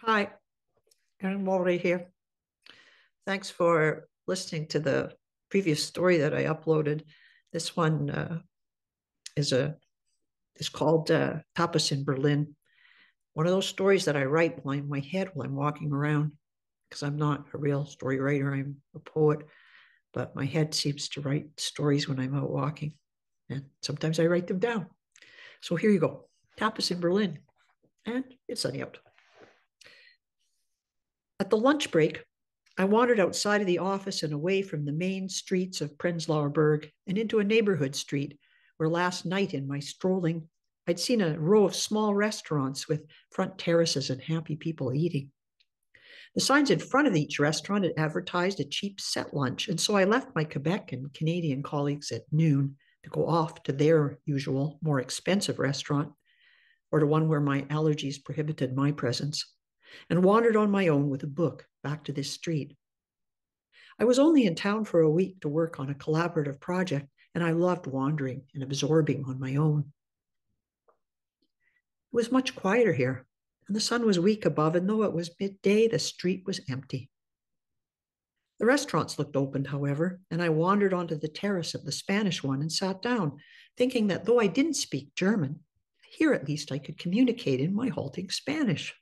Hi, Erín Moure here. Thanks for listening to the previous story that I uploaded. This one is a is called Tapas in Berlin. One of those stories that I write while in my head while I'm walking around, because I'm not a real story writer. I'm a poet, but my head seems to write stories when I'm out walking, and sometimes I write them down. So here you go, Tapas in Berlin, and it's sunny out. At the lunch break, I wandered outside of the office and away from the main streets of Prenzlauer Berg and into a neighborhood street where last night in my strolling, I'd seen a row of small restaurants with front terraces and happy people eating. The signs in front of each restaurant had advertised a cheap set lunch, and so I left my Quebec and Canadian colleagues at noon to go off to their usual, more expensive restaurant, or to one where my allergies prohibited my presence, and wandered on my own with a book back to this street. I was only in town for a week to work on a collaborative project, and I loved wandering and absorbing on my own. It was much quieter here, and the sun was weak above, and though it was midday, the street was empty. The restaurants looked open, however, and I wandered onto the terrace of the Spanish one and sat down, thinking that though I didn't speak German, here at least I could communicate in my halting Spanish.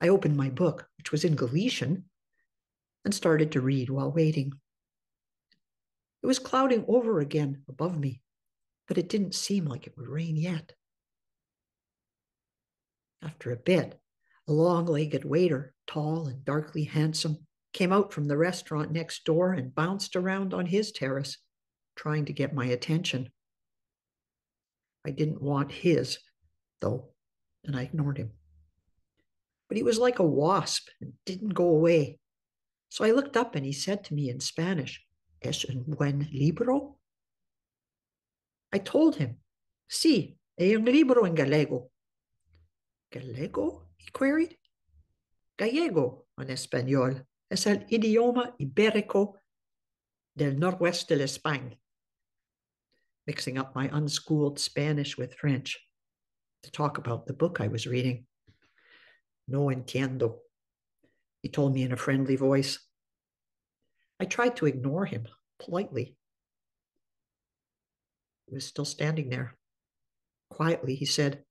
I opened my book, which was in Galician, and started to read while waiting. It was clouding over again above me, but it didn't seem like it would rain yet. After a bit, a long-legged waiter, tall and darkly handsome, came out from the restaurant next door and bounced around on his terrace, trying to get my attention. I didn't want his, though, and I ignored him. But he was like a wasp and didn't go away. So I looked up and he said to me in Spanish, "Es un buen libro?" I told him, "Sí, es un libro en gallego." "Gallego?" he queried. "Gallego, en español, es el idioma ibérico del noroeste de España," mixing up my unschooled Spanish with French to talk about the book I was reading. "No entiendo," he told me in a friendly voice. I tried to ignore him politely. He was still standing there. Quietly, he said,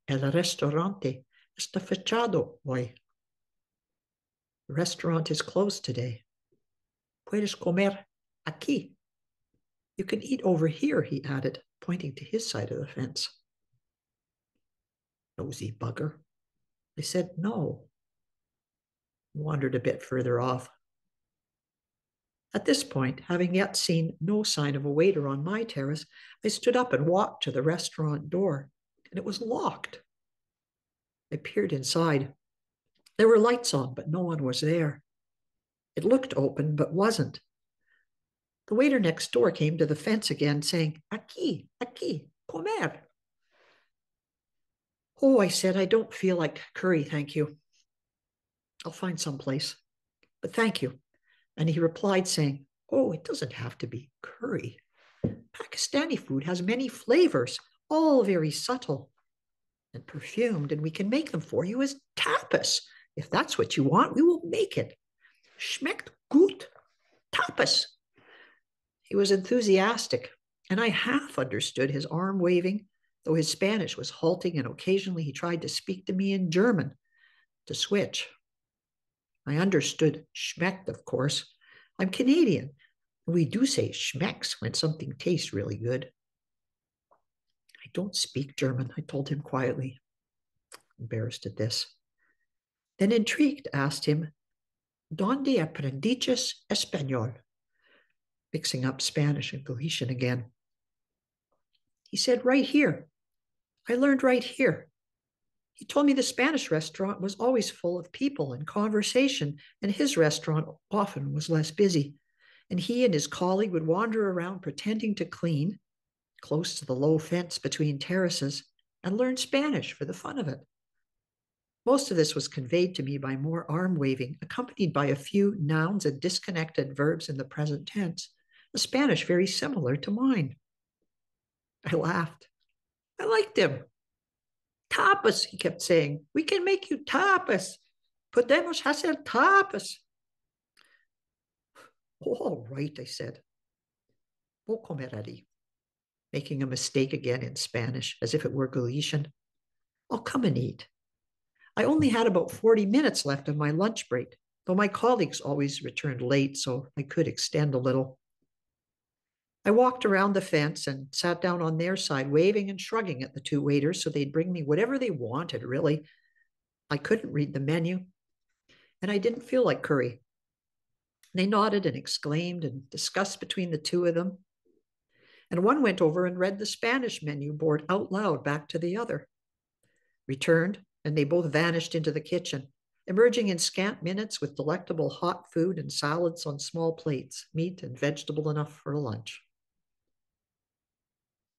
"El restaurante está fechado hoy." "The restaurant is closed today." "Puedes comer aquí." "You can eat over here," he added, pointing to his side of the fence. "Nosy bugger." I said no. He wandered a bit further off. At this point, having yet seen no sign of a waiter on my terrace, I stood up and walked to the restaurant door, and it was locked. I peered inside. There were lights on, but no one was there. It looked open, but wasn't. The waiter next door came to the fence again, saying, "Aquí, aquí, comer." "Oh," I said, "I don't feel like curry, thank you. I'll find some place, but thank you." And he replied, saying, "Oh, it doesn't have to be curry. Pakistani food has many flavors, all very subtle and perfumed, and we can make them for you as tapas. If that's what you want, we will make it. Schmeckt gut. Tapas." He was enthusiastic, and I half understood his arm waving, though his Spanish was halting, and occasionally he tried to speak to me in German to switch. I understood schmeckt, of course. I'm Canadian. We do say schmecks when something tastes really good. "I don't speak German," I told him quietly, embarrassed at this. Then, intrigued, asked him, "Donde aprendiches español?" Mixing up Spanish and Galician again. He said, "Right here. I learned right here." He told me the Spanish restaurant was always full of people and conversation, and his restaurant often was less busy. And he and his colleague would wander around pretending to clean, close to the low fence between terraces, and learn Spanish for the fun of it. Most of this was conveyed to me by more arm waving, accompanied by a few nouns and disconnected verbs in the present tense, a Spanish very similar to mine. I laughed. I liked him. Tapas, he kept saying. We can make you tapas. Podemos hacer tapas. Oh, all right, I said. Vou comer ali. Making a mistake again in Spanish, as if it were Galician. I'll come and eat. I only had about 40 minutes left of my lunch break, though my colleagues always returned late, so I could extend a little. I walked around the fence and sat down on their side, waving and shrugging at the two waiters so they'd bring me whatever they wanted, really. I couldn't read the menu, and I didn't feel like curry. They nodded and exclaimed and discussed between the two of them. And one went over and read the Spanish menu board out loud back to the other. Returned, and they both vanished into the kitchen, emerging in scant minutes with delectable hot food and salads on small plates, meat and vegetable enough for a lunch.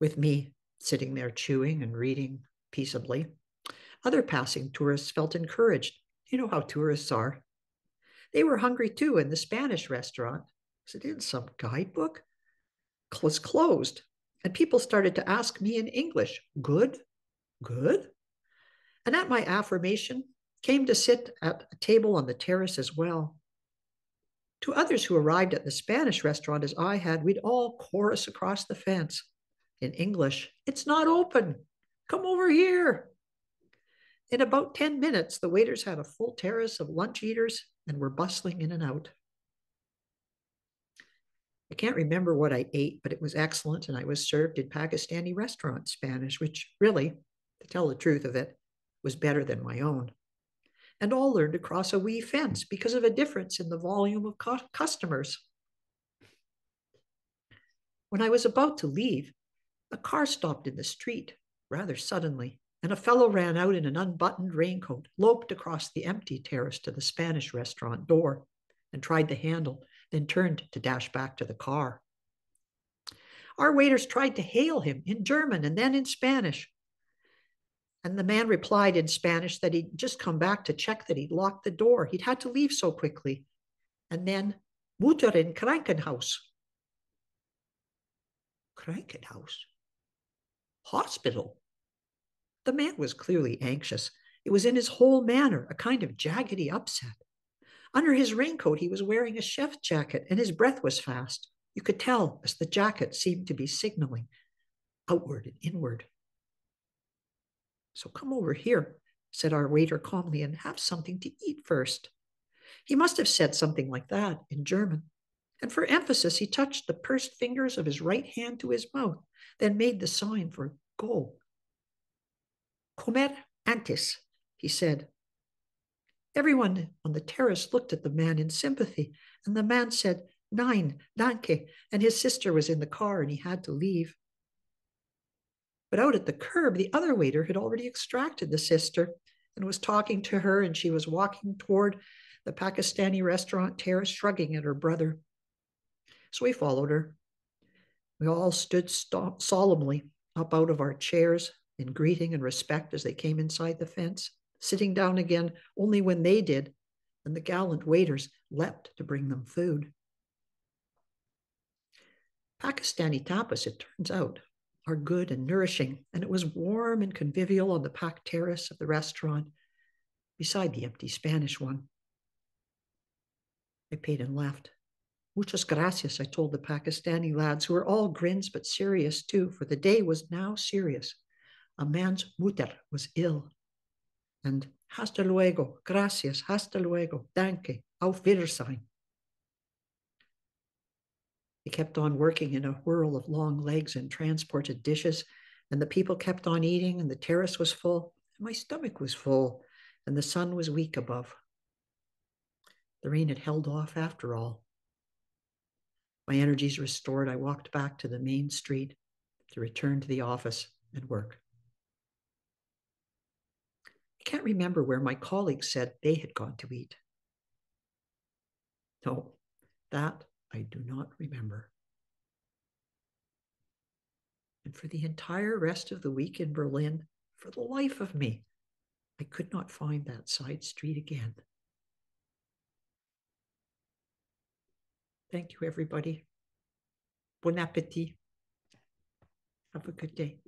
With me sitting there chewing and reading peaceably, other passing tourists felt encouraged. You know how tourists are. They were hungry too, and the Spanish restaurant, was it in some guidebook, was closed. And people started to ask me in English, good? Good? And at my affirmation, came to sit at a table on the terrace as well. To others who arrived at the Spanish restaurant as I had, we'd all chorus across the fence. In English, it's not open. Come over here. In about 10 minutes, the waiters had a full terrace of lunch eaters and were bustling in and out. I can't remember what I ate, but it was excellent, and I was served in Pakistani restaurant Spanish, which really, to tell the truth of it, was better than my own. And all learned to cross a wee fence because of a difference in the volume of customers. When I was about to leave, a car stopped in the street rather suddenly, and a fellow ran out in an unbuttoned raincoat, loped across the empty terrace to the Spanish restaurant door, and tried the handle, then turned to dash back to the car. Our waiters tried to hail him in German and then in Spanish. And the man replied in Spanish that he'd just come back to check that he'd locked the door. He'd had to leave so quickly. And then, Mutter in Krankenhaus. Krankenhaus? Hospital? The man was clearly anxious. It was in his whole manner, a kind of jaggedy upset. Under his raincoat, he was wearing a chef's jacket, and his breath was fast. You could tell as the jacket seemed to be signaling outward and inward. So come over here, said our waiter calmly, and have something to eat first. He must have said something like that in German. And for emphasis, he touched the pursed fingers of his right hand to his mouth, then made the sign for go. Comer antes, he said. Everyone on the terrace looked at the man in sympathy, and the man said, Nein, danke, and his sister was in the car and he had to leave. But out at the curb, the other waiter had already extracted the sister and was talking to her, and she was walking toward the Pakistani restaurant terrace, shrugging at her brother. So we followed her. We all stood solemnly up out of our chairs in greeting and respect as they came inside the fence, sitting down again only when they did, and the gallant waiters leapt to bring them food. Pakistani tapas, it turns out, are good and nourishing, and it was warm and convivial on the packed terrace of the restaurant beside the empty Spanish one. I paid and left. Muchas gracias, I told the Pakistani lads, who were all grins but serious too, for the day was now serious. A man's mutter was ill. And hasta luego, gracias, hasta luego, danke, auf Wiedersehen. They kept on working in a whirl of long legs and transported dishes, and the people kept on eating, and the terrace was full, and my stomach was full, and the sun was weak above. The rain had held off after all. My energies restored, I walked back to the main street to return to the office and work. I can't remember where my colleagues said they had gone to eat. No, that I do not remember. And for the entire rest of the week in Berlin, for the life of me, I could not find that side street again. Thank you, everybody. Bon appetit. Have a good day.